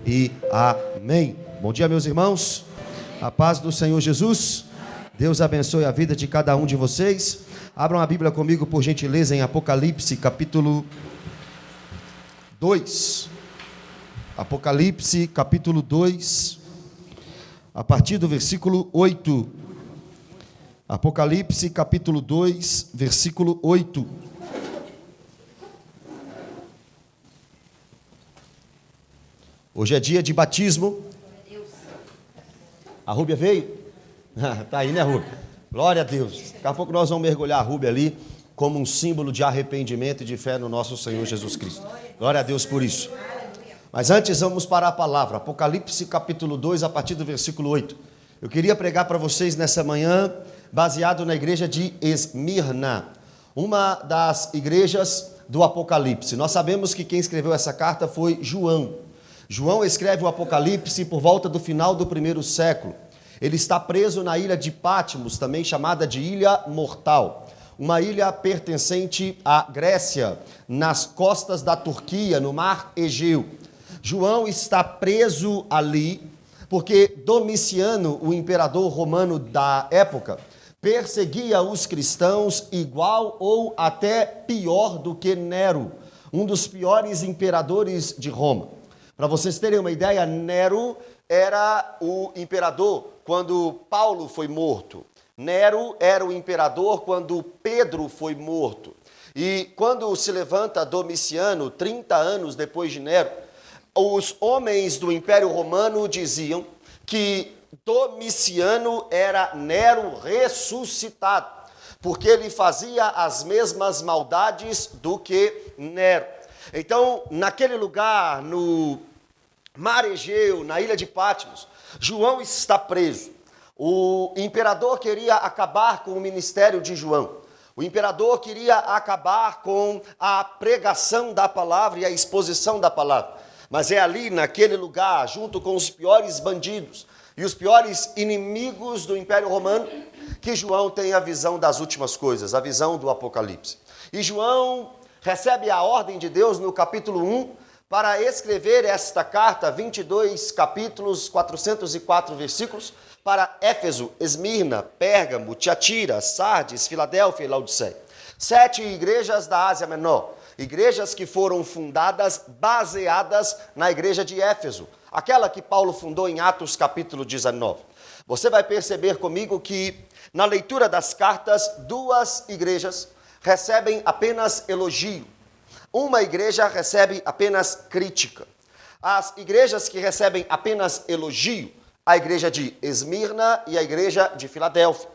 e amém. Bom dia, meus irmãos. A paz do Senhor Jesus. Deus abençoe a vida de cada um de vocês. Abram a Bíblia comigo, por gentileza, em Apocalipse, capítulo 2. Apocalipse, capítulo 2, a partir do versículo 8. Apocalipse, capítulo 2, versículo 8. Hoje é dia de batismo. A Rúbia veio? Está aí, né, Rúbia? Glória a Deus. Daqui a pouco nós vamos mergulhar a Rúbia ali como um símbolo de arrependimento e de fé no nosso Senhor Jesus Cristo. Glória a Deus por isso. Mas antes vamos para a palavra. Apocalipse capítulo 2, a partir do versículo 8. Eu queria pregar para vocês nessa manhã, baseado na igreja de Esmirna, uma das igrejas do Apocalipse. Nós sabemos que quem escreveu essa carta foi João. João escreve o Apocalipse por volta do final do primeiro século. Ele está preso na ilha de Patmos, também chamada de Ilha Mortal, uma ilha pertencente à Grécia, nas costas da Turquia, no mar Egeu. João está preso ali porque Domiciano, o imperador romano da época, perseguia os cristãos igual ou até pior do que Nero, um dos piores imperadores de Roma. Para vocês terem uma ideia, Nero era o imperador quando Paulo foi morto. Nero era o imperador quando Pedro foi morto. E quando se levanta Domiciano, 30 anos depois de Nero, os homens do Império Romano diziam que Domiciano era Nero ressuscitado, porque ele fazia as mesmas maldades do que Nero. Então, naquele lugar, no mar Egeu, na ilha de Patmos, João está preso. O imperador queria acabar com o ministério de João. O imperador queria acabar com a pregação da palavra e a exposição da palavra. Mas é ali, naquele lugar, junto com os piores bandidos e os piores inimigos do Império Romano, que João tem a visão das últimas coisas, a visão do Apocalipse. E João recebe a ordem de Deus no capítulo 1 para escrever esta carta, 22 capítulos, 404 versículos, para Éfeso, Esmirna, Pérgamo, Tiatira, Sardes, Filadélfia e Laodiceia. 7 igrejas da Ásia Menor. Igrejas que foram fundadas, baseadas na igreja de Éfeso, aquela que Paulo fundou em Atos capítulo 19. Você vai perceber comigo que na leitura das cartas, 2 igrejas recebem apenas elogio. Uma igreja recebe apenas crítica. As igrejas que recebem apenas elogio, a igreja de Esmirna e a igreja de Filadélfia.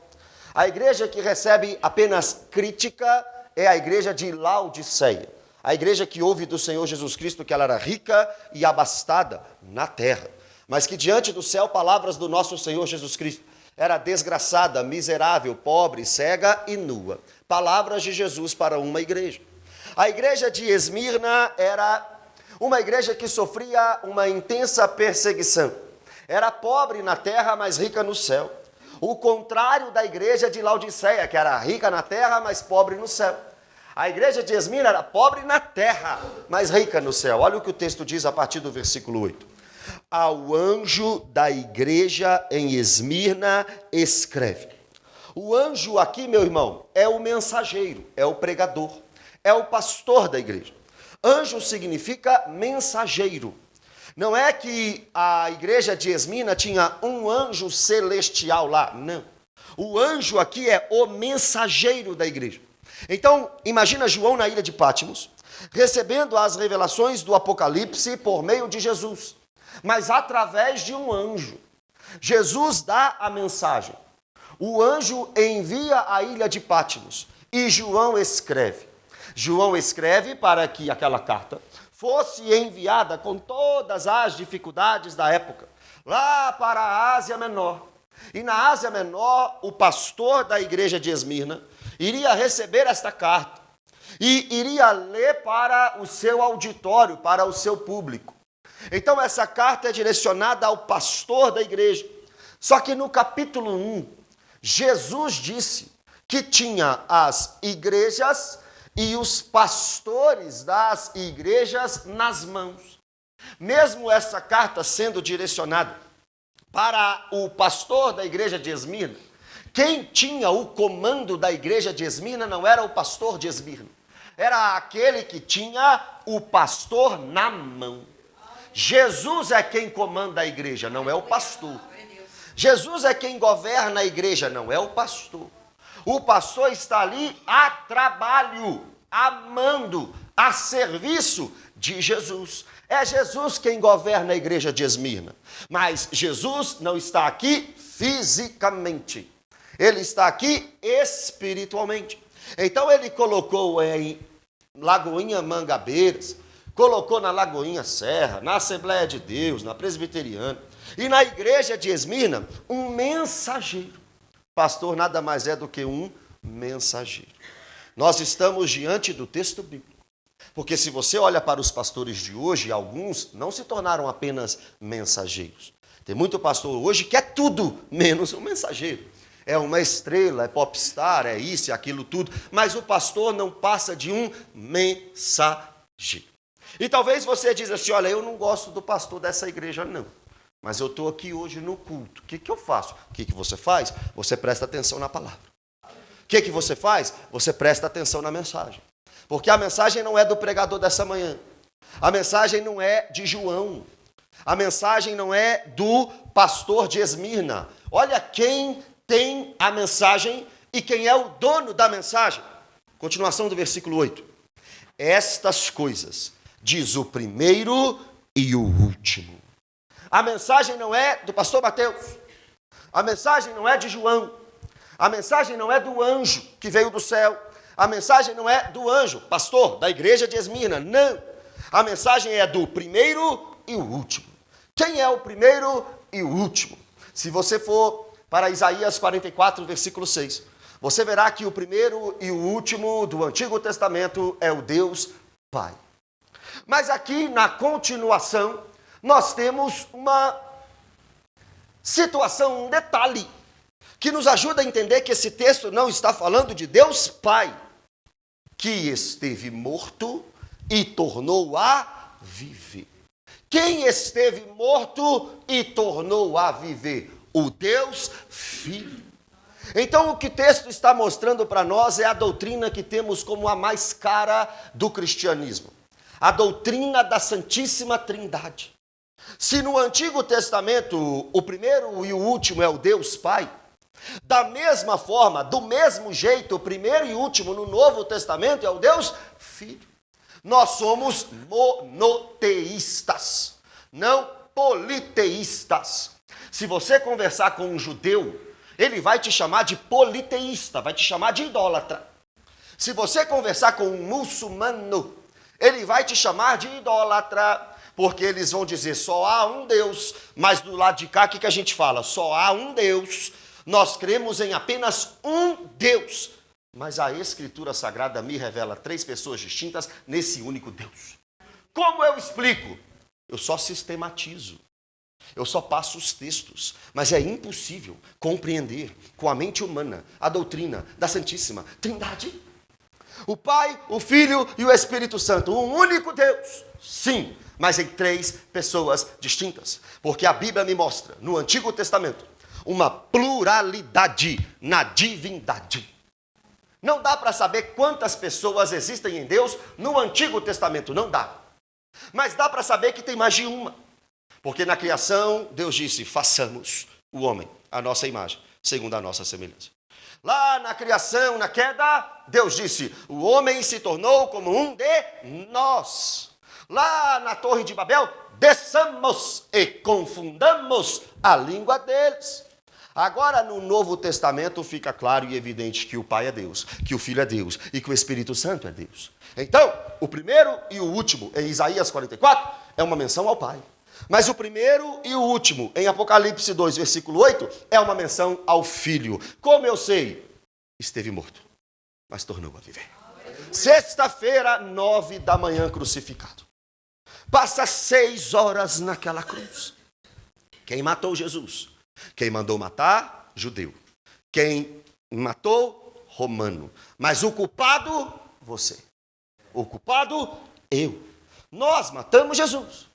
A igreja que recebe apenas crítica é a igreja de Laodiceia, a igreja que ouve do Senhor Jesus Cristo que ela era rica e abastada na terra, mas que diante do céu, palavras do nosso Senhor Jesus Cristo, era desgraçada, miserável, pobre, cega e nua. Palavras de Jesus para uma igreja. A igreja de Esmirna era uma igreja que sofria uma intensa perseguição. Era pobre na terra, mas rica no céu. O contrário da igreja de Laodiceia, que era rica na terra, mas pobre no céu. A igreja de Esmirna era pobre na terra, mas rica no céu. Olha o que o texto diz a partir do versículo 8. Ao anjo da igreja em Esmirna escreve. O anjo aqui, meu irmão, é o mensageiro, é o pregador, é o pastor da igreja. Anjo significa mensageiro. Não é que a igreja de Esmirna tinha um anjo celestial lá, não. O anjo aqui é o mensageiro da igreja. Então, imagina João na ilha de Patmos, recebendo as revelações do Apocalipse por meio de Jesus, mas através de um anjo. Jesus dá a mensagem. O anjo envia a ilha de Patmos e João escreve. João escreve para que aquela carta fosse enviada com todas as dificuldades da época, lá para a Ásia Menor. E na Ásia Menor, o pastor da igreja de Esmirna iria receber esta carta e iria ler para o seu auditório, para o seu público. Então essa carta é direcionada ao pastor da igreja. Só que no capítulo 1, Jesus disse que tinha as igrejas e os pastores das igrejas nas mãos. Mesmo essa carta sendo direcionada para o pastor da igreja de Esmirna, quem tinha o comando da igreja de Esmirna não era o pastor de Esmirna, era aquele que tinha o pastor na mão. Jesus é quem comanda a igreja, não é o pastor. Jesus é quem governa a igreja, não é o pastor. O pastor está ali a trabalho, amando, a serviço de Jesus. É Jesus quem governa a igreja de Esmirna. Mas Jesus não está aqui fisicamente. Ele está aqui espiritualmente. Então ele colocou em Lagoinha Mangabeiras, colocou na Lagoinha Serra, na Assembleia de Deus, na Presbiteriana e na igreja de Esmirna um mensageiro. Pastor nada mais é do que um mensageiro. Nós estamos diante do texto bíblico. Porque se você olha para os pastores de hoje, alguns não se tornaram apenas mensageiros. Tem muito pastor hoje que é tudo menos um mensageiro. É uma estrela, é popstar, é isso, é aquilo tudo. Mas o pastor não passa de um mensageiro. E talvez você diz assim, olha, eu não gosto do pastor dessa igreja não. Mas eu estou aqui hoje no culto. O que eu faço? O que você faz? Você presta atenção na palavra. O que você faz? Você presta atenção na mensagem. Porque a mensagem não é do pregador dessa manhã. A mensagem não é de João. A mensagem não é do pastor de Esmirna. Olha quem tem a mensagem e quem é o dono da mensagem. Continuação do versículo 8. Estas coisas diz o primeiro e o último. A mensagem não é do pastor Mateus. A mensagem não é de João. A mensagem não é do anjo que veio do céu. A mensagem não é do anjo, pastor da igreja de Esmirna. Não. A mensagem é do primeiro e o último. Quem é o primeiro e o último? Se você for para Isaías 44, versículo 6, você verá que o primeiro e o último do Antigo Testamento é o Deus Pai. Mas aqui na continuação, nós temos uma situação, um detalhe, que nos ajuda a entender que esse texto não está falando de Deus Pai, que esteve morto e tornou a viver. Quem esteve morto e tornou a viver? O Deus Filho. Então o que o texto está mostrando para nós é a doutrina que temos como a mais cara do cristianismo. A doutrina da Santíssima Trindade. Se no Antigo Testamento o primeiro e o último é o Deus Pai, da mesma forma, do mesmo jeito, o primeiro e último no Novo Testamento é o Deus Filho. Nós somos monoteístas, não politeístas. Se você conversar com um judeu, ele vai te chamar de politeísta, vai te chamar de idólatra. Se você conversar com um muçulmano, ele vai te chamar de idólatra, porque eles vão dizer só há um Deus, mas do lado de cá o que a gente fala? Só há um Deus. Nós cremos em apenas um Deus, mas a Escritura Sagrada me revela 3 pessoas distintas nesse único Deus. Como eu explico? Eu só sistematizo, eu só passo os textos, mas é impossível compreender com a mente humana a doutrina da Santíssima Trindade. O Pai, o Filho e o Espírito Santo, um único Deus, sim, mas em 3 pessoas distintas, porque a Bíblia me mostra, no Antigo Testamento, uma pluralidade na divindade. Não dá para saber quantas pessoas existem em Deus no Antigo Testamento, não dá. Mas dá para saber que tem mais de uma. Porque na criação, Deus disse, façamos o homem, a nossa imagem, segundo a nossa semelhança. Lá na criação, na queda, Deus disse, o homem se tornou como um de nós. Lá na Torre de Babel, desçamos e confundamos a língua deles. Agora, no Novo Testamento, fica claro e evidente que o Pai é Deus, que o Filho é Deus e que o Espírito Santo é Deus. Então, o primeiro e o último, em Isaías 44, é uma menção ao Pai. Mas o primeiro e o último, em Apocalipse 2, versículo 8, é uma menção ao Filho. Como eu sei? Esteve morto, mas tornou a viver. Sexta-feira, 9 da manhã, crucificado. Passa 6 horas naquela cruz. Quem matou Jesus? Quem mandou matar? Judeu. Quem matou? Romano. Mas o culpado? Você. O culpado? Eu. Nós matamos Jesus.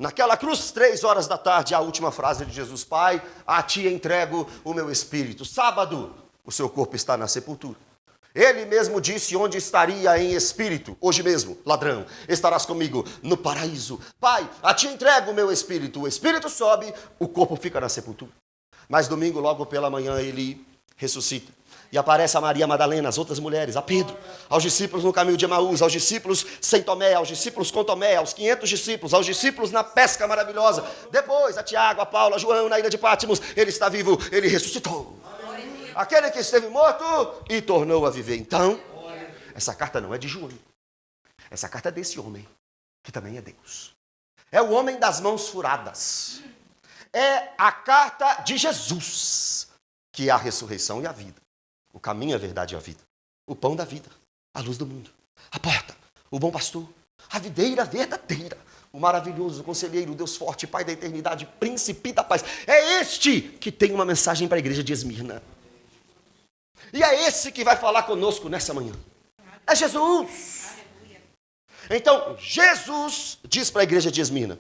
Naquela cruz, 3 horas da tarde, a última frase de Jesus: Pai, a ti entrego o meu espírito. Sábado, o seu corpo está na sepultura. Ele mesmo disse onde estaria em espírito. Hoje mesmo, ladrão, estarás comigo no paraíso. Pai, a ti entrego o meu espírito. O espírito sobe, o corpo fica na sepultura. Mas domingo, logo pela manhã, ele ressuscita. E aparece a Maria Madalena, as outras mulheres, a Pedro, aos discípulos no caminho de Emaús, aos discípulos sem Tomé, aos discípulos com Tomé, aos 500 discípulos, aos discípulos na pesca maravilhosa. Depois a Tiago, a Paulo, a João na ilha de Pátimos. Ele está vivo, ele ressuscitou. Aquele que esteve morto e tornou a viver. Então, essa carta não é de João. Essa carta é desse homem, que também é Deus. É o homem das mãos furadas. É a carta de Jesus, que é a ressurreição e a vida. O caminho, a verdade e a vida. O pão da vida, a luz do mundo, a porta, o bom pastor, a videira verdadeira, o maravilhoso conselheiro, o Deus forte, Pai da eternidade, príncipe da paz. É este que tem uma mensagem para a igreja de Esmirna. E é esse que vai falar conosco nessa manhã. É Jesus. Então, Jesus diz para a igreja de Esmirna: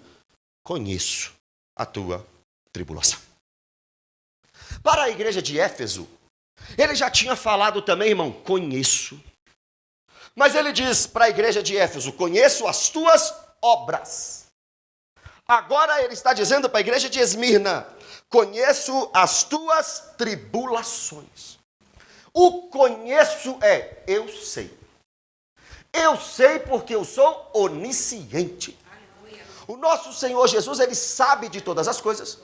conheço a tua tribulação. Para a igreja de Éfeso, ele já tinha falado também, irmão, conheço. Mas ele diz para a igreja de Éfeso: conheço as tuas obras. Agora ele está dizendo para a igreja de Esmirna: conheço as tuas tribulações. O conheço é eu sei. Eu sei porque eu sou onisciente. O nosso Senhor Jesus, ele sabe de todas as coisas.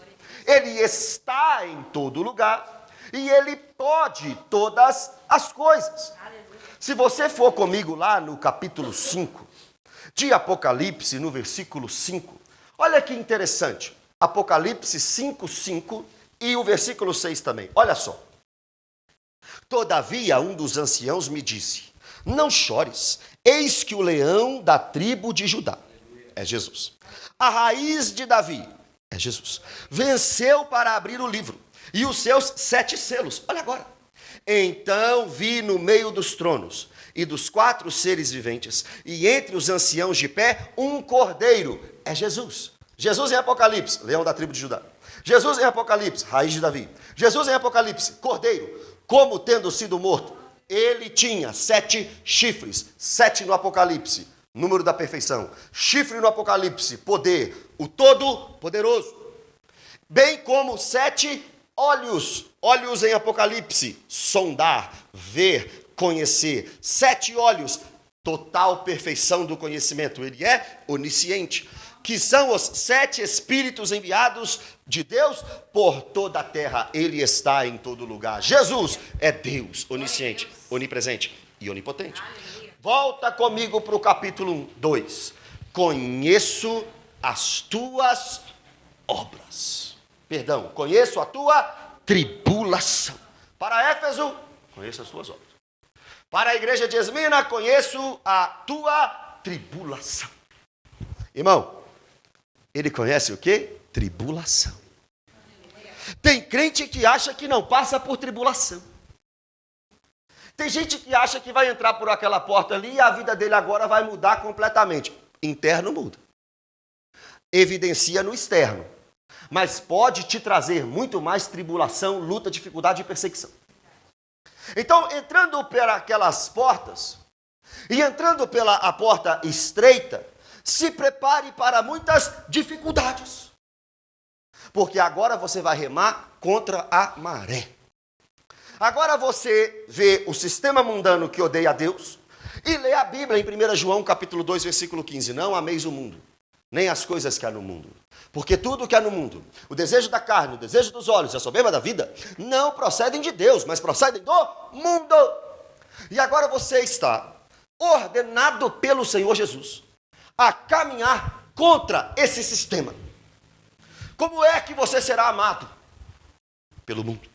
Ele está em todo lugar. E ele pode todas as coisas. Se você for comigo lá no capítulo 5 de Apocalipse, no versículo 5, olha que interessante. Apocalipse 5:5 e o versículo 6 também. Olha só. Todavia, um dos anciãos me disse: não chores, eis que o leão da tribo de Judá, é Jesus, a raiz de Davi, é Jesus, venceu para abrir o livro e os seus 7 selos. Olha agora. Então vi no meio dos tronos e dos 4 seres viventes, e entre os anciãos de pé, um cordeiro. É Jesus. Jesus em Apocalipse, leão da tribo de Judá. Jesus em Apocalipse, raiz de Davi. Jesus em Apocalipse, cordeiro. Como tendo sido morto, ele tinha 7 chifres. 7 no Apocalipse, número da perfeição. Chifre no Apocalipse, poder, o todo-poderoso. Bem como 7 olhos. Olhos em Apocalipse, sondar, ver, conhecer. 7 olhos, total perfeição do conhecimento. Ele é onisciente. Que são os 7 espíritos enviados de Deus por toda a terra. Ele está em todo lugar. Jesus é Deus, onisciente, onipresente e onipotente. Volta comigo para o capítulo 2. Conheço as tuas obras. Perdão, conheço a tua tribulação. Para Éfeso, conheço as tuas obras. Para a igreja de Esmirna, conheço a tua tribulação. Irmão, ele conhece o quê? Tribulação. Tem crente que acha que não passa por tribulação. Tem gente que acha que vai entrar por aquela porta ali e a vida dele agora vai mudar completamente. Interno muda. Evidencia no externo. Mas pode te trazer muito mais tribulação, luta, dificuldade e perseguição. Então, entrando por aquelas portas, e entrando pela a porta estreita, se prepare para muitas dificuldades. Porque agora você vai remar contra a maré. Agora você vê o sistema mundano que odeia a Deus e lê a Bíblia em 1 João capítulo 2, versículo 15. Não ameis o mundo, nem as coisas que há no mundo. Porque tudo que há no mundo, o desejo da carne, o desejo dos olhos e a soberba da vida, não procedem de Deus, mas procedem do mundo. E agora você está ordenado pelo Senhor Jesus a caminhar contra esse sistema. Como é que você será amado? Pelo mundo.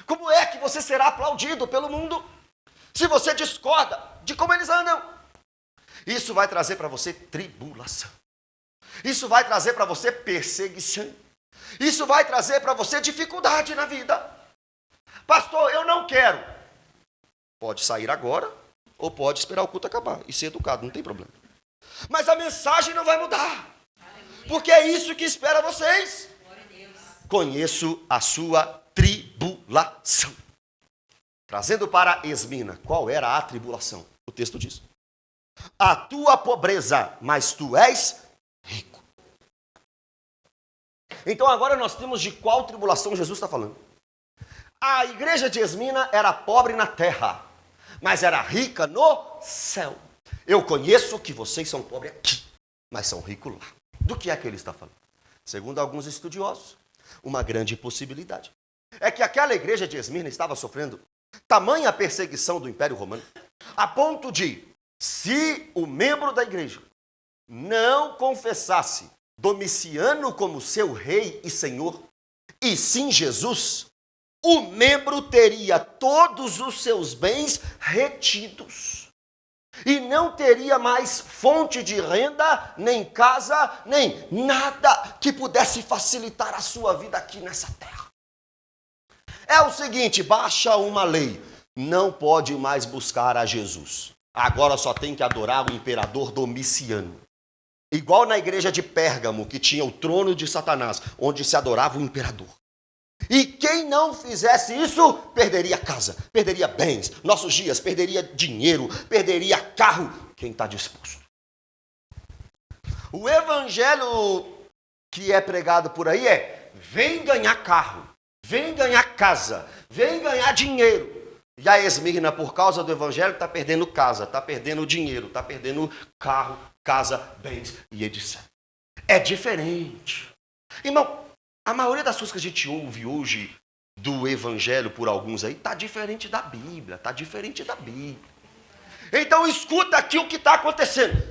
Como é que você será aplaudido pelo mundo? Se você discorda de como eles andam. Isso vai trazer para você tribulação. Isso vai trazer para você perseguição. Isso vai trazer para você dificuldade na vida. Pastor, eu não quero. Pode sair agora ou pode esperar o culto acabar e ser educado, não tem problema. Mas a mensagem não vai mudar. Porque é isso que espera vocês. Conheço a sua tribulação. Trazendo para Esmina, qual era a tribulação? O texto diz: a tua pobreza, mas tu és rico. Então agora nós temos de qual tribulação Jesus está falando. A igreja de Esmina era pobre na terra, mas era rica no céu. Eu conheço que vocês são pobres aqui, mas são ricos lá. Do que é que ele está falando? Segundo alguns estudiosos, uma grande possibilidade é que aquela igreja de Esmina estava sofrendo tamanha perseguição do Império Romano, a ponto de, se o membro da igreja não confessasse Domiciano como seu rei e senhor, e sim Jesus, o membro teria todos os seus bens retidos. E não teria mais fonte de renda, nem casa, nem nada que pudesse facilitar a sua vida aqui nessa terra. É o seguinte, baixa uma lei, não pode mais buscar a Jesus. Agora só tem que adorar o imperador Domiciano. Igual na igreja de Pérgamo, que tinha o trono de Satanás, onde se adorava o imperador. E quem não fizesse isso, perderia casa, perderia bens, nossos dias, perderia dinheiro, perderia carro. Quem está disposto? O evangelho que é pregado por aí é: vem ganhar carro, vem ganhar casa, vem ganhar dinheiro. E a Esmirna, por causa do evangelho, está perdendo casa, está perdendo dinheiro, está perdendo carro, casa, bens e etc. É diferente. Irmão, a maioria das coisas que a gente ouve hoje do evangelho por alguns aí está diferente da Bíblia, está diferente da Bíblia. Então escuta aqui o que está acontecendo.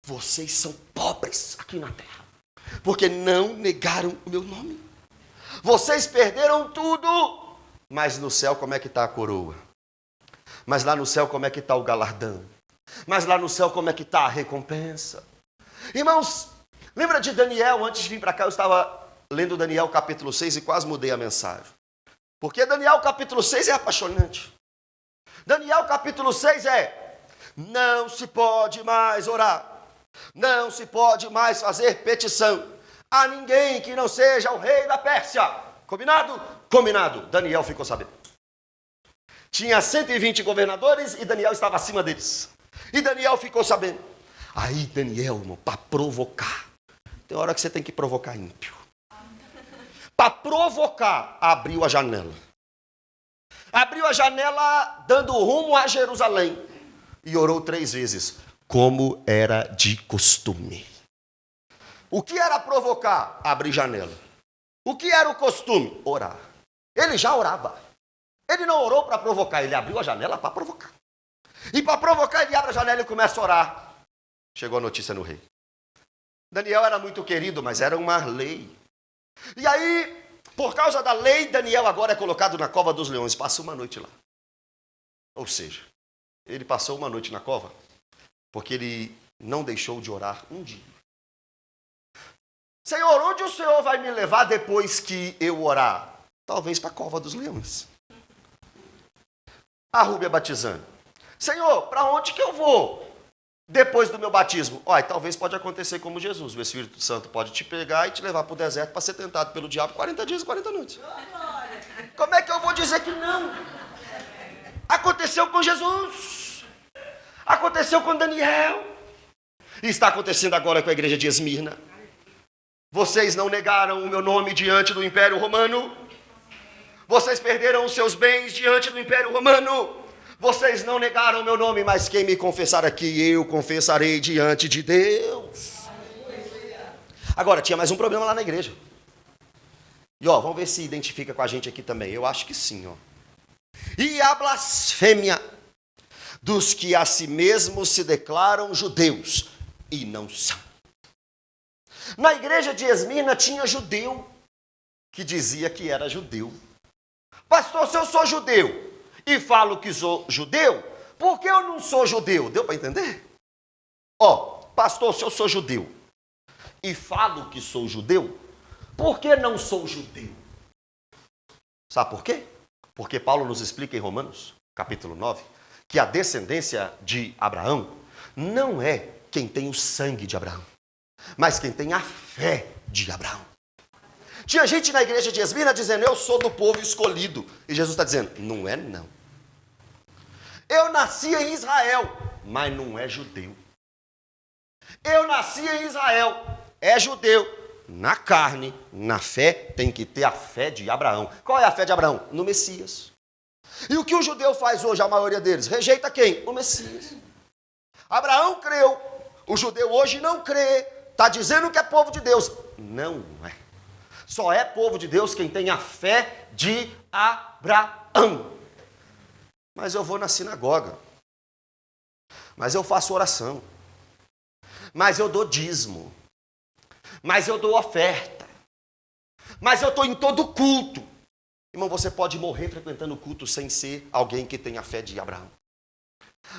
Vocês são pobres aqui na terra, porque não negaram o meu nome. Vocês perderam tudo, mas no céu como é que está a coroa? Mas lá no céu como é que está o galardão? Mas lá no céu como é que está a recompensa? Irmãos, lembra de Daniel? Antes de vir para cá eu estava lendo Daniel capítulo 6 e quase mudei a mensagem. Porque Daniel capítulo 6 é apaixonante. Daniel capítulo 6 é: não se pode mais orar, não se pode mais fazer petição a ninguém que não seja o rei da Pérsia. Combinado? Combinado. Daniel ficou sabendo. Tinha 120 governadores e Daniel estava acima deles. E Daniel ficou sabendo. Aí Daniel, irmão, para provocar. Tem hora que você tem que provocar ímpio. Para provocar, abriu a janela. Abriu a janela dando rumo a Jerusalém. E orou 3 vezes, como era de costume. O que era provocar? Abrir janela. O que era o costume? Orar. Ele já orava. Ele não orou para provocar, ele abriu a janela para provocar. E para provocar, ele abre a janela e começa a orar. Chegou a notícia no rei. Daniel era muito querido, mas era uma lei. E aí, por causa da lei, Daniel agora é colocado na cova dos leões. Passa uma noite lá. Ou seja, ele passou uma noite na cova porque ele não deixou de orar um dia. Senhor, onde o Senhor vai me levar depois que eu orar? Talvez para a cova dos leões. A Rúbia batizando. Senhor, para onde que eu vou depois do meu batismo? Olha, talvez pode acontecer como Jesus. O Espírito Santo pode te pegar e te levar para o deserto para ser tentado pelo diabo 40 dias e 40 noites. Como é que eu vou dizer que não? Aconteceu com Jesus. Aconteceu com Daniel. E está acontecendo agora com a igreja de Esmirna. Vocês não negaram o meu nome diante do Império Romano. Vocês perderam os seus bens diante do Império Romano. Vocês não negaram o meu nome, mas quem me confessar aqui, eu confessarei diante de Deus. Agora, tinha mais um problema lá na igreja. E ó, vamos ver se identifica com a gente aqui também. Eu acho que sim, ó. E a blasfêmia dos que a si mesmos se declaram judeus e não são. Na igreja de Esmirna tinha judeu que dizia que era judeu. Pastor, se eu sou judeu e falo que sou judeu, por que eu não sou judeu? Deu para entender? Ó, pastor, se eu sou judeu e falo que sou judeu, por que não sou judeu? Sabe por quê? Porque Paulo nos explica em Romanos, capítulo 9, que a descendência de Abraão não é quem tem o sangue de Abraão, mas quem tem a fé de Abraão. Tinha gente na igreja de Esmina dizendo, eu sou do povo escolhido. E Jesus está dizendo, não é não. Eu nasci em Israel, mas não é judeu. Eu nasci em Israel, é judeu. Na carne, na fé, tem que ter a fé de Abraão. Qual é a fé de Abraão? No Messias. E o que o judeu faz hoje, a maioria deles? Rejeita quem? O Messias. Abraão creu, o judeu hoje não crê, está dizendo que é povo de Deus. Não é. Só é povo de Deus quem tem a fé de Abraão. Mas eu vou na sinagoga, mas eu faço oração, mas eu dou dízimo, mas eu dou oferta, mas eu estou em todo culto. Irmão, você pode morrer frequentando o culto sem ser alguém que tem a fé de Abraão.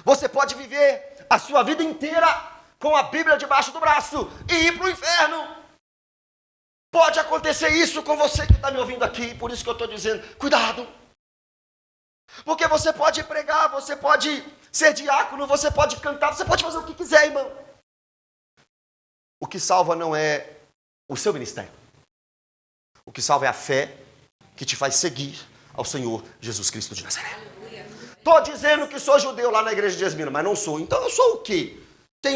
Você pode viver a sua vida inteira com a Bíblia debaixo do braço e ir para o inferno. Pode acontecer isso com você que está me ouvindo aqui, por isso que eu estou dizendo, cuidado. Porque você pode pregar, você pode ser diácono, você pode cantar, você pode fazer o que quiser, irmão. O que salva não é o seu ministério. O que salva é a fé que te faz seguir ao Senhor Jesus Cristo de Nazaré. Estou dizendo que sou judeu lá na igreja de Esmina, mas não sou. Então eu sou o quê? Tem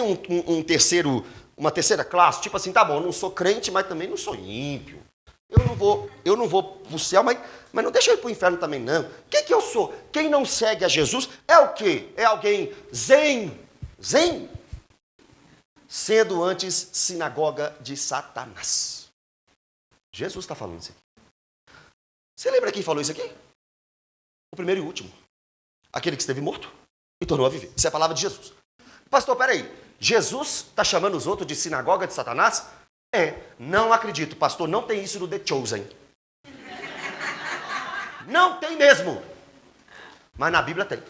uma terceira classe, tipo assim, tá bom, eu não sou crente, mas também não sou ímpio. Eu não vou para o céu, mas não deixa eu ir para o inferno também, não. O que eu sou? Quem não segue a Jesus é o quê? É alguém zen, sendo antes sinagoga de Satanás. Jesus está falando isso aqui. Você lembra quem falou isso aqui? O primeiro e último. Aquele que esteve morto e tornou a viver. Isso é a palavra de Jesus. Pastor, peraí. Jesus está chamando os outros de sinagoga de Satanás? Não acredito. Pastor, não tem isso no The Chosen. Não tem mesmo. Mas na Bíblia tem.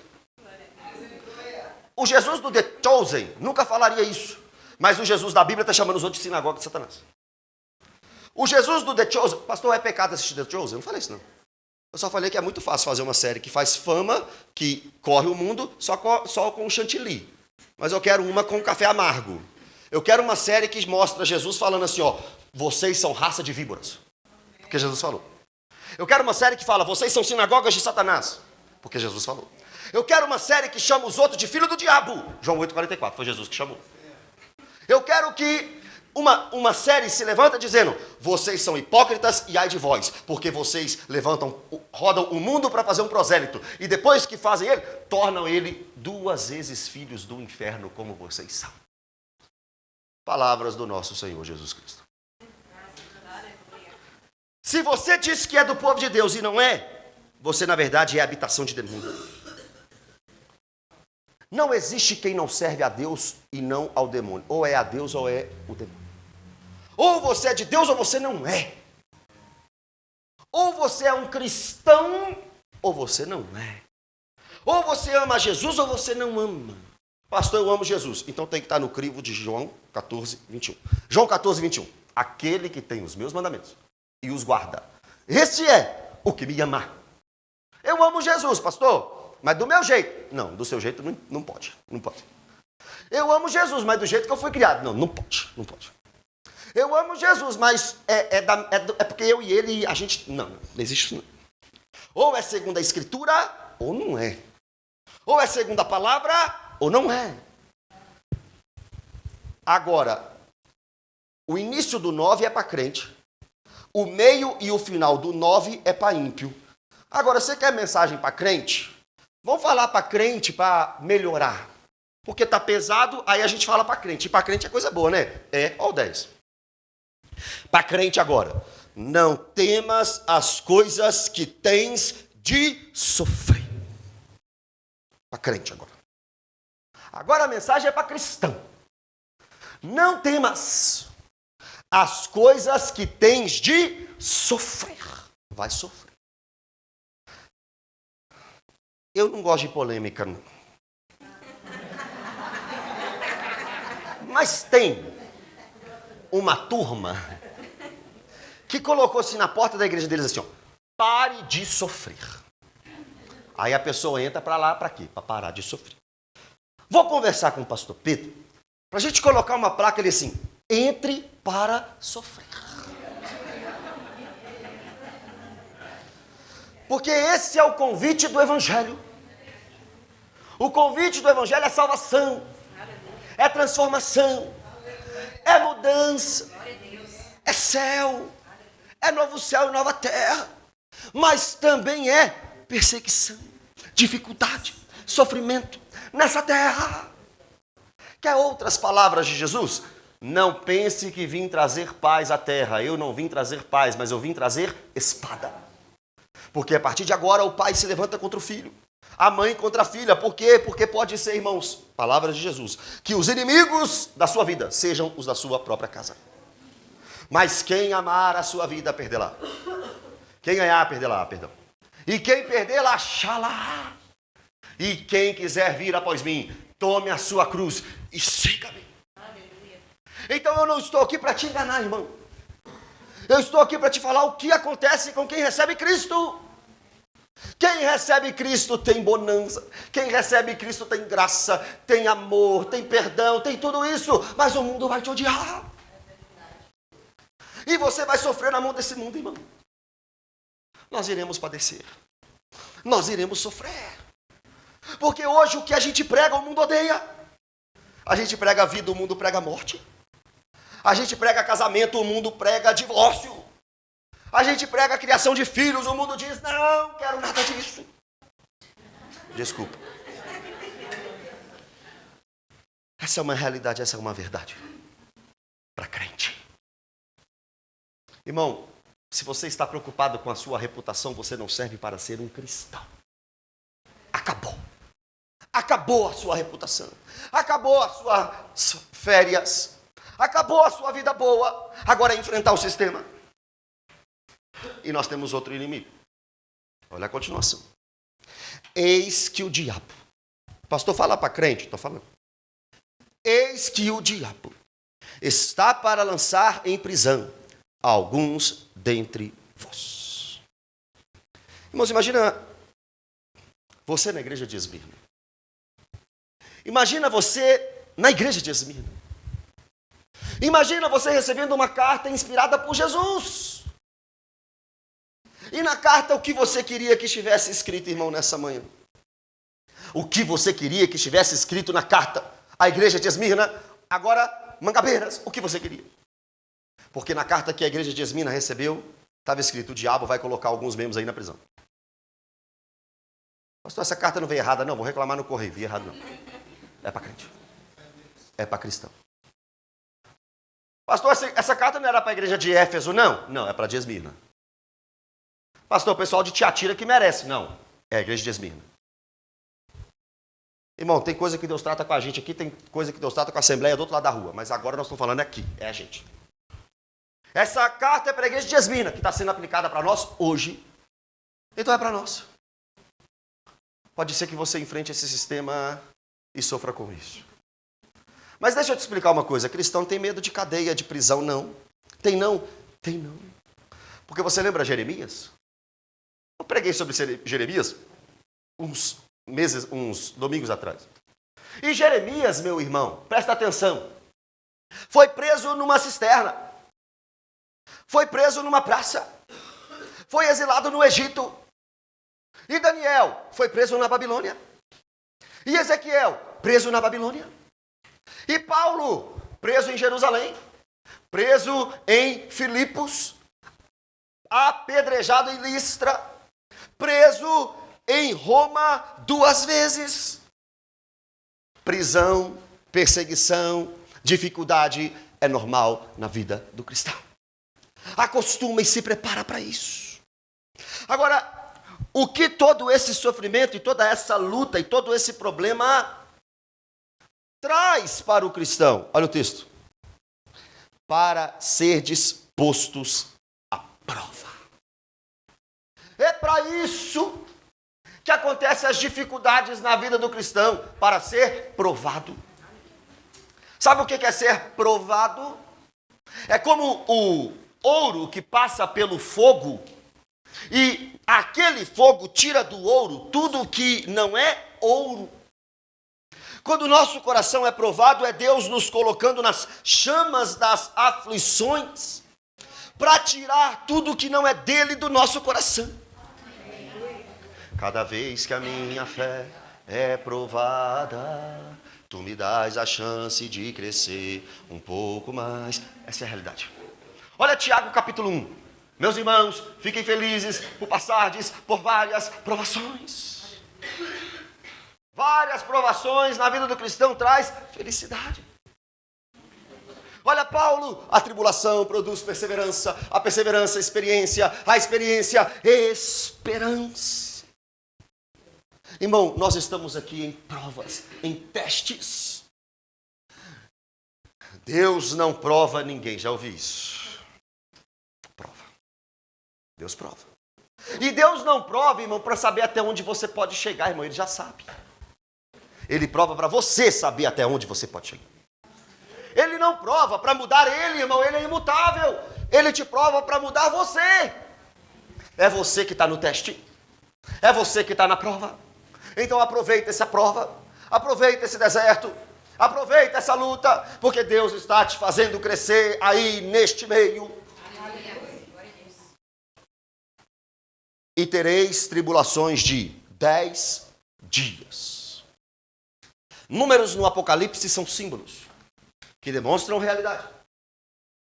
O Jesus do The Chosen nunca falaria isso. Mas o Jesus da Bíblia está chamando os outros de sinagoga de Satanás. O Jesus do The Chosen... Pastor, é pecado assistir The Chosen? Eu não falei isso, não. Eu só falei que é muito fácil fazer uma série que faz fama, que corre o mundo só com chantilly. Mas eu quero uma com café amargo. Eu quero uma série que mostra Jesus falando assim, ó, vocês são raça de víboras. Porque Jesus falou. Eu quero uma série que fala, vocês são sinagogas de Satanás. Porque Jesus falou. Eu quero uma série que chama os outros de filho do diabo. João 8,44, foi Jesus que chamou. Eu quero que uma série se levanta dizendo, vocês são hipócritas e ai de vós, porque vocês rodam o mundo para fazer um prosélito, e depois que fazem ele, tornam ele 2 vezes filhos do inferno, como vocês são. Palavras do nosso Senhor Jesus Cristo. Se você diz que é do povo de Deus e não é, você na verdade é a habitação de demônio. Não existe quem não serve a Deus e não ao demônio. Ou é a Deus ou é o demônio. Ou você é de Deus ou você não é. Ou você é um cristão ou você não é. Ou você ama Jesus ou você não ama. Pastor, eu amo Jesus. Então tem que estar no crivo de João 14, 21. João 14, 21. Aquele que tem os meus mandamentos e os guarda. Esse é o que me ama. Eu amo Jesus, pastor, mas do meu jeito. Não, do seu jeito não pode. Não pode. Eu amo Jesus, mas do jeito que eu fui criado. Não pode. Não pode. Eu amo Jesus, mas é porque eu e ele, a gente... Não existe isso não. Ou é segundo a Escritura, ou não é. Ou é segundo a palavra, ou não é. Agora, o início do 9 é para crente. O meio e o final do 9 é para ímpio. Agora, você quer mensagem para crente? Vamos falar para crente para melhorar. Porque tá pesado, aí a gente fala para crente. E para crente é coisa boa, né? Ó o 10. Para crente agora. Não temas as coisas que tens de sofrer. Para crente agora. Agora a mensagem é para cristão. Não temas as coisas que tens de sofrer. Vai sofrer. Eu não gosto de polêmica, não. Mas tem uma turma que colocou assim na porta da igreja deles assim, ó, pare de sofrer. Aí a pessoa entra para lá, para quê? Para parar de sofrer. Vou conversar com o pastor Pedro, para a gente colocar uma placa ali assim, entre para sofrer. Porque esse é o convite do Evangelho. O convite do Evangelho é salvação, é transformação, é mudança, é céu, é novo céu e nova terra. Mas também é perseguição, dificuldade, sofrimento nessa terra. Quer outras palavras de Jesus? Não pense que vim trazer paz à terra. Eu não vim trazer paz, mas eu vim trazer espada. Porque a partir de agora o pai se levanta contra o filho, a mãe contra a filha. Por quê? Porque pode ser, irmãos, palavras de Jesus, que os inimigos da sua vida sejam os da sua própria casa. Mas quem amar a sua vida, perdê-la. Quem ganhar, perdê-la, perdão. E quem perdê-la, achá-la. E quem quiser vir após mim, tome a sua cruz e siga-me. Então eu não estou aqui para te enganar, irmão. Eu estou aqui para te falar o que acontece com quem recebe Cristo. Quem recebe Cristo tem bonança. Quem recebe Cristo tem graça, tem amor, tem perdão, tem tudo isso. Mas o mundo vai te odiar. E você vai sofrer na mão desse mundo, irmão. Nós iremos padecer. Nós iremos sofrer. Porque hoje o que a gente prega, o mundo odeia. A gente prega a vida, o mundo prega a morte. A gente prega casamento, o mundo prega divórcio. A gente prega a criação de filhos, o mundo diz, não quero nada disso. Desculpa. Essa é uma realidade, essa é uma verdade. Para crente. Irmão, se você está preocupado com a sua reputação, você não serve para ser um cristão. Acabou. Acabou a sua reputação. Acabou as suas férias. Acabou a sua vida boa. Agora é enfrentar o sistema. E nós temos outro inimigo. Olha a continuação. Eis que o diabo. Pastor, fala para crente. Estou falando. Eis que o diabo está para lançar em prisão alguns dentre vós. Irmãos, imagina você na igreja de Esmirna. Imagina você na igreja de Esmirna. Imagina você recebendo uma carta inspirada por Jesus. E na carta, o que você queria que estivesse escrito, irmão, nessa manhã? O que você queria que estivesse escrito na carta? A igreja de Esmirna, agora Mangabeiras, o que você queria? Porque na carta que a igreja de Esmirna recebeu, estava escrito, o diabo vai colocar alguns membros aí na prisão. Pastor, essa carta não veio errada, não, vou reclamar no correio, veio errado não. É para crente. É para cristão. Pastor, essa carta não era para a igreja de Éfeso, não? Não, é para de Esmirna. Pastor, o pessoal de Tiatira que merece. Não, é a igreja de Esmirna. Irmão, tem coisa que Deus trata com a gente aqui, tem coisa que Deus trata com a Assembleia do outro lado da rua. Mas agora nós estamos falando aqui, é a gente. Essa carta é para a igreja de Esmirna, que está sendo aplicada para nós hoje. Então é para nós. Pode ser que você enfrente esse sistema e sofra com isso. Mas deixa eu te explicar uma coisa. Cristão tem medo de cadeia, de prisão, não. Tem não? Tem não. Porque você lembra Jeremias? Eu preguei sobre Jeremias uns domingos atrás. E Jeremias, meu irmão, presta atenção, foi preso numa cisterna, foi preso numa praça, foi exilado no Egito. E Daniel foi preso na Babilônia. E Ezequiel, preso na Babilônia. E Paulo, preso em Jerusalém, preso em Filipos, apedrejado em Listra, preso em Roma 2 vezes. Prisão, perseguição, dificuldade é normal na vida do cristão. Acostuma e se prepara para isso. Agora, o que todo esse sofrimento e toda essa luta e todo esse problema traz para o cristão? Olha o texto. Para serdes postos à prova. É para isso que acontecem as dificuldades na vida do cristão, para ser provado. Sabe o que é ser provado? É como o ouro que passa pelo fogo e aquele fogo tira do ouro tudo que não é ouro. Quando o nosso coração é provado, é Deus nos colocando nas chamas das aflições, para tirar tudo que não é dele do nosso coração. Cada vez que a minha fé é provada, tu me dás a chance de crescer um pouco mais. Essa é a realidade. Olha Tiago capítulo 1. Meus irmãos, fiquem felizes por passardes por várias provações. Várias provações na vida do cristão traz felicidade. Olha Paulo, a tribulação produz perseverança, a perseverança experiência, a experiência esperança. Irmão, nós estamos aqui em provas, em testes. Deus não prova ninguém, já ouvi isso? Prova. Deus prova. E Deus não prova, irmão, para saber até onde você pode chegar, irmão, Ele já sabe. Ele prova para você saber até onde você pode chegar. Ele não prova para mudar Ele, irmão, Ele é imutável. Ele te prova para mudar você. É você que está no teste. É você que está na prova. Então aproveita essa prova. Aproveita esse deserto. Aproveita essa luta. Porque Deus está te fazendo crescer aí neste meio. E tereis tribulações de 10 dias. Números no Apocalipse são símbolos que demonstram realidade.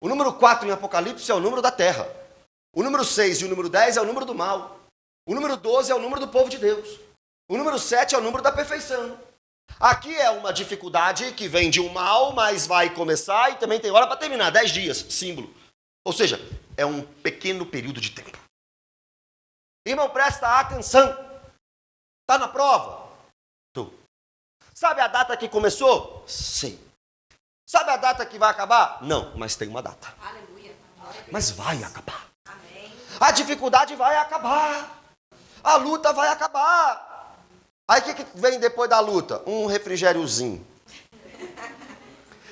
O número 4 em Apocalipse é o número da terra. O número 6 e o número 10 é o número do mal. O número 12 é o número do povo de Deus. O número 7 é o número da perfeição. Aqui é uma dificuldade que vem de um mal, mas vai começar e também tem hora para terminar. 10 dias, símbolo. Ou seja, é um pequeno período de tempo. Irmão, presta atenção. Está na prova? Tu. Sabe a data que começou? Sei. Sabe a data que vai acabar? Não, mas tem uma data. Aleluia. Mas vai acabar. Amém. A dificuldade vai acabar. A luta vai acabar. Aí o que vem depois da luta? Um refrigériozinho.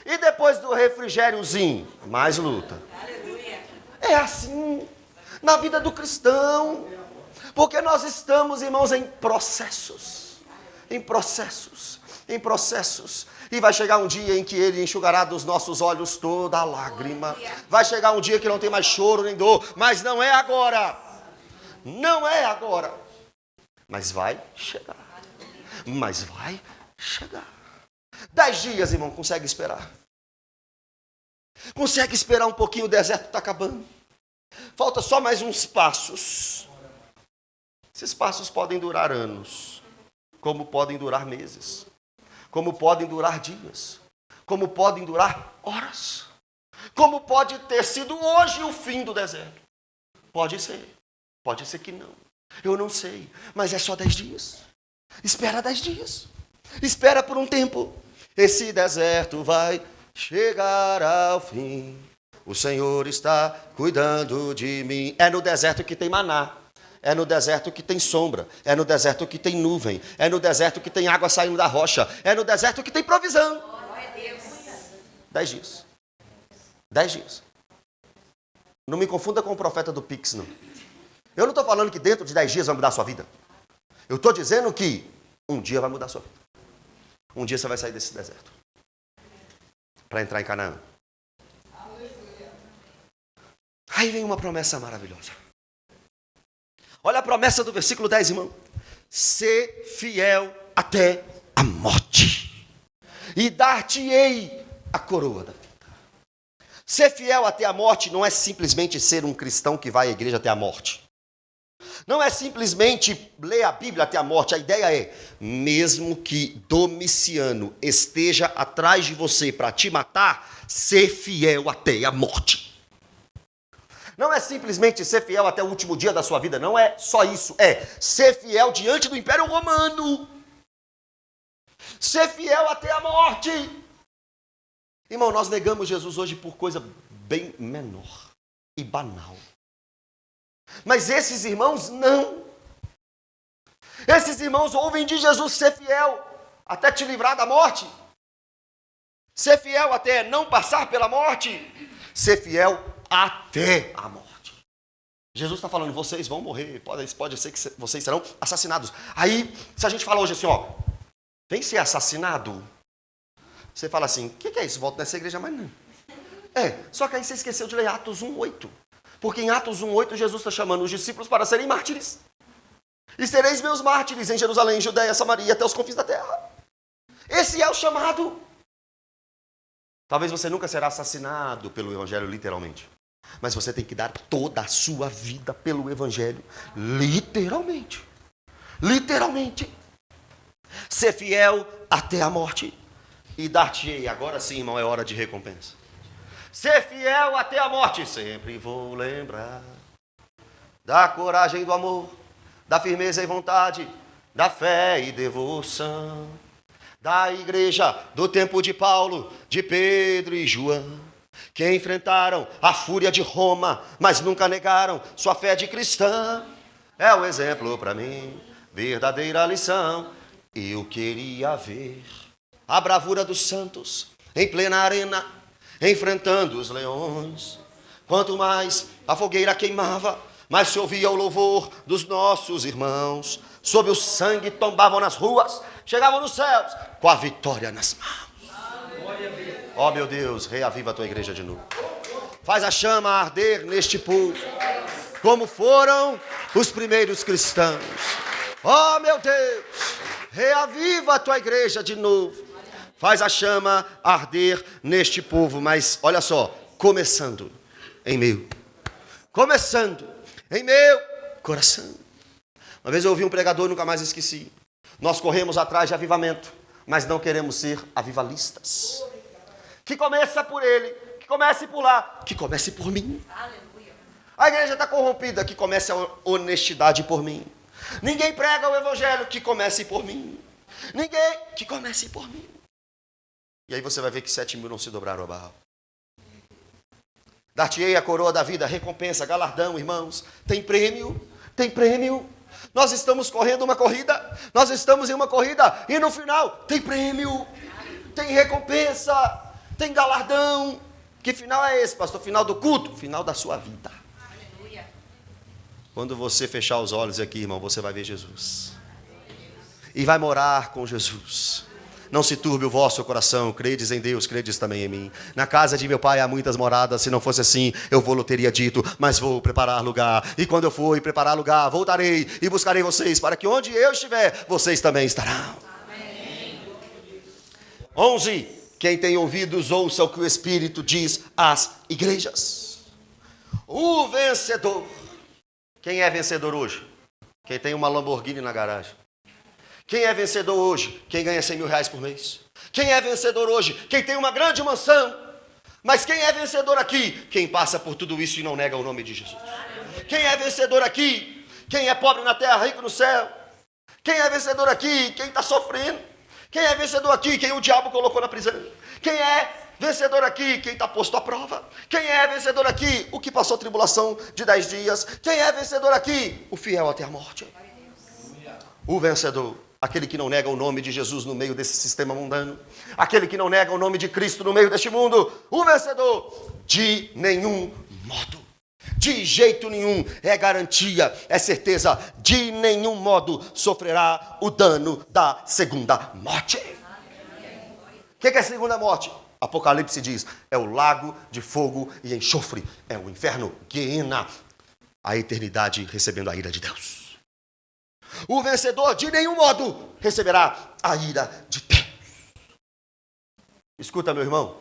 E depois do refrigériozinho, mais luta. Aleluia. É assim na vida do cristão. Porque nós estamos, irmãos, em processos. Em processos. Em processos. E vai chegar um dia em que Ele enxugará dos nossos olhos toda a lágrima. Vai chegar um dia que não tem mais choro nem dor. Mas não é agora. Não é agora. Mas vai chegar. Mas vai chegar. 10 dias, irmão, consegue esperar. Consegue esperar um pouquinho, o deserto está acabando. Falta só mais uns passos. Esses passos podem durar anos. Como podem durar meses. Como podem durar dias. Como podem durar horas. Como pode ter sido hoje o fim do deserto. Pode ser. Pode ser que não. Eu não sei. Mas é só 10 dias. Espera 10 dias. Espera por um tempo. Esse deserto vai chegar ao fim. O Senhor está cuidando de mim. É no deserto que tem maná. É no deserto que tem sombra. É no deserto que tem nuvem. É no deserto que tem água saindo da rocha. É no deserto que tem provisão. 10 dias. 10 dias. Não me confunda com o profeta do Pix, não. Eu não estou falando que dentro de 10 dias vai mudar a sua vida. Eu estou dizendo que um dia vai mudar a sua vida. Um dia você vai sair desse deserto. Para entrar em Canaã. Aí vem uma promessa maravilhosa. Olha a promessa do versículo 10, irmão. Ser fiel até a morte. E dar-te-ei a coroa da vida. Ser fiel até a morte não é simplesmente ser um cristão que vai à igreja até a morte. Não é simplesmente ler a Bíblia até a morte. A ideia é, mesmo que Domiciano esteja atrás de você para te matar, ser fiel até a morte. Não é simplesmente ser fiel até o último dia da sua vida. Não é só isso. É ser fiel diante do Império Romano. Ser fiel até a morte. Irmão, nós negamos Jesus hoje por coisa bem menor e banal. Mas esses irmãos não. Esses irmãos ouvem de Jesus ser fiel até te livrar da morte. Ser fiel até não passar pela morte. Ser fiel até a morte. Jesus está falando, vocês vão morrer, pode ser que vocês serão assassinados. Aí, se a gente fala hoje assim, ó, vem ser assassinado. Você fala assim, o que é isso? Volto nessa igreja, mas não. Só que aí você esqueceu de ler Atos 1:8. Porque em Atos 1:8 Jesus está chamando os discípulos para serem mártires. E sereis meus mártires em Jerusalém, Judeia, Samaria, até os confins da terra. Esse é o chamado. Talvez você nunca será assassinado pelo evangelho literalmente. Mas você tem que dar toda a sua vida pelo evangelho literalmente. Literalmente. Ser fiel até a morte. E dar-te-ei, agora sim, irmão, é hora de recompensa. Ser fiel até a morte. Sempre vou lembrar da coragem do amor, da firmeza e vontade, da fé e devoção, da igreja do tempo de Paulo, de Pedro e João, que enfrentaram a fúria de Roma, mas nunca negaram sua fé de cristã. É o exemplo para mim, verdadeira lição. Eu queria ver a bravura dos santos em plena arena, enfrentando os leões. Quanto mais a fogueira queimava, mais se ouvia o louvor dos nossos irmãos. Sob o sangue tombavam nas ruas, chegavam nos céus com a vitória nas mãos. Ó meu Deus, reaviva a tua igreja de novo. Faz a chama arder neste povo, como foram os primeiros cristãos. Ó meu Deus, reaviva a tua igreja de novo. Faz a chama arder neste povo. Mas olha só, começando em meu coração. Uma vez eu ouvi um pregador, nunca mais esqueci. Nós corremos atrás de avivamento, mas não queremos ser avivalistas. Que começa por ele, que comece por lá, que comece por mim. A igreja está corrompida, que comece a honestidade por mim. Ninguém prega o evangelho, que comece por mim. Ninguém, que comece por mim. E aí você vai ver que 7.000 não se dobraram ao Baal. Dar-te-ei a coroa da vida, recompensa, galardão, irmãos. Tem prêmio, tem prêmio. Nós estamos correndo uma corrida, nós estamos em uma corrida e no final tem prêmio, tem recompensa, tem galardão. Que final é esse, pastor? Final do culto? Final da sua vida. Aleluia. Quando você fechar os olhos aqui, irmão, você vai ver Jesus. E vai morar com Jesus. Não se turbe o vosso coração, credes em Deus, credes também em mim. Na casa de meu pai há muitas moradas, se não fosse assim, eu vou-lhe teria dito, mas vou preparar lugar. E quando eu for preparar lugar, voltarei e buscarei vocês, para que onde eu estiver, vocês também estarão. Amém. 11. Quem tem ouvidos, ouça o que o Espírito diz às igrejas. O vencedor. Quem é vencedor hoje? Quem tem uma Lamborghini na garagem. Quem é vencedor hoje? Quem ganha 100 mil reais por mês. Quem é vencedor hoje? Quem tem uma grande mansão. Mas quem é vencedor aqui? Quem passa por tudo isso e não nega o nome de Jesus. Quem é vencedor aqui? Quem é pobre na terra, rico no céu. Quem é vencedor aqui? Quem está sofrendo. Quem é vencedor aqui? Quem o diabo colocou na prisão. Quem é vencedor aqui? Quem está posto à prova. Quem é vencedor aqui? O que passou tribulação de 10 dias. Quem é vencedor aqui? O fiel até a morte. O vencedor. Aquele que não nega o nome de Jesus no meio desse sistema mundano. Aquele que não nega o nome de Cristo no meio deste mundo. O vencedor, de nenhum modo. De jeito nenhum, é garantia, é certeza. De nenhum modo sofrerá o dano da segunda morte. O que é a segunda morte? Apocalipse diz, é o lago de fogo e enxofre. É o inferno, Guiena. A eternidade recebendo a ira de Deus. O vencedor de nenhum modo receberá a ira de Deus. Escuta, meu irmão.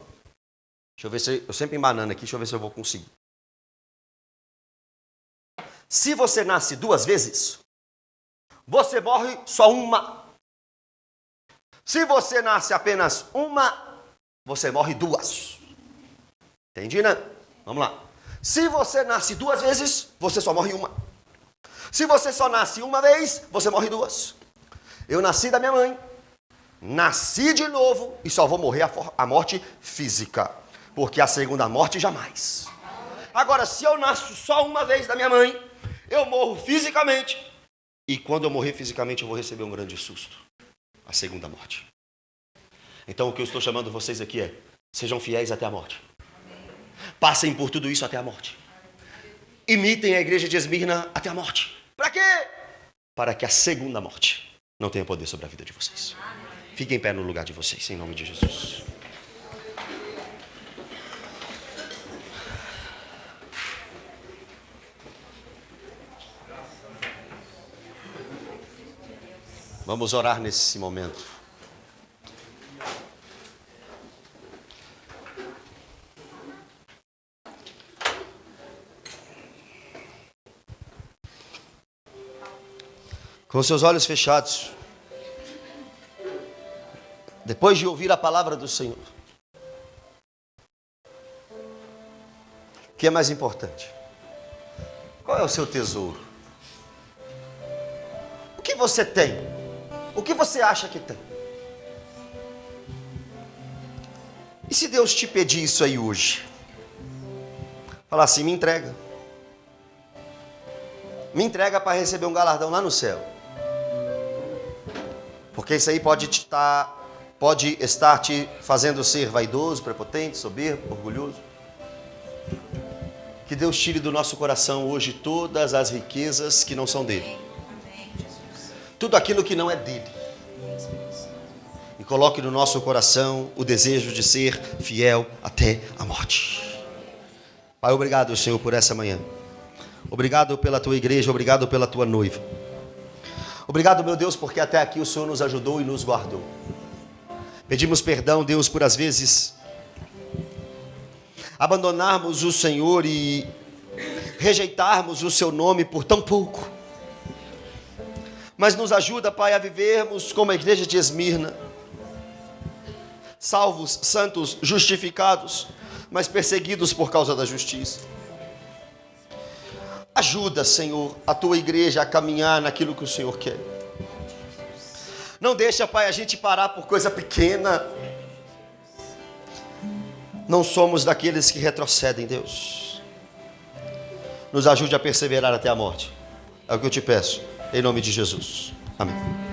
Deixa eu ver se eu sempre embanando aqui, deixa eu ver se eu vou conseguir. Se você nasce 2 vezes, você morre só uma. Se você nasce apenas uma, você morre 2. Entendi, né? Vamos lá. Se você nasce 2 vezes, você só morre uma. Se você só nasce uma vez, você morre 2. Eu nasci da minha mãe, nasci de novo e só vou morrer a morte física, porque a segunda morte jamais. Agora, se eu nasço só uma vez da minha mãe, eu morro fisicamente e quando eu morrer fisicamente eu vou receber um grande susto, a segunda morte. Então o que eu estou chamando vocês aqui é, sejam fiéis até a morte. Passem por tudo isso até a morte. Imitem a igreja de Esmirna até a morte. Para quê? Para que a segunda morte não tenha poder sobre a vida de vocês. Fiquem em pé no lugar de vocês, em nome de Jesus. Vamos orar nesse momento. Com seus olhos fechados, depois de ouvir a palavra do Senhor, o que é mais importante? Qual é o seu tesouro? O que você tem? O que você acha que tem? E se Deus te pedir isso aí hoje? Falar assim, me entrega. Me entrega para receber um galardão lá no céu. Porque isso aí pode estar te fazendo ser vaidoso, prepotente, soberbo, orgulhoso. Que Deus tire do nosso coração hoje todas as riquezas que não são dele. Tudo aquilo que não é dele. E coloque no nosso coração o desejo de ser fiel até a morte. Pai, obrigado, Senhor, por essa manhã. Obrigado pela tua igreja, obrigado pela tua noiva. Obrigado, meu Deus, porque até aqui o Senhor nos ajudou e nos guardou. Pedimos perdão, Deus, por às vezes abandonarmos o Senhor e rejeitarmos o seu nome por tão pouco. Mas nos ajuda, Pai, a vivermos como a igreja de Esmirna, salvos, santos, justificados, mas perseguidos por causa da justiça. Ajuda, Senhor, a tua igreja a caminhar naquilo que o Senhor quer. Não deixa, Pai, a gente parar por coisa pequena. Não somos daqueles que retrocedem, Deus. Nos ajude a perseverar até a morte. É o que eu te peço, em nome de Jesus. Amém.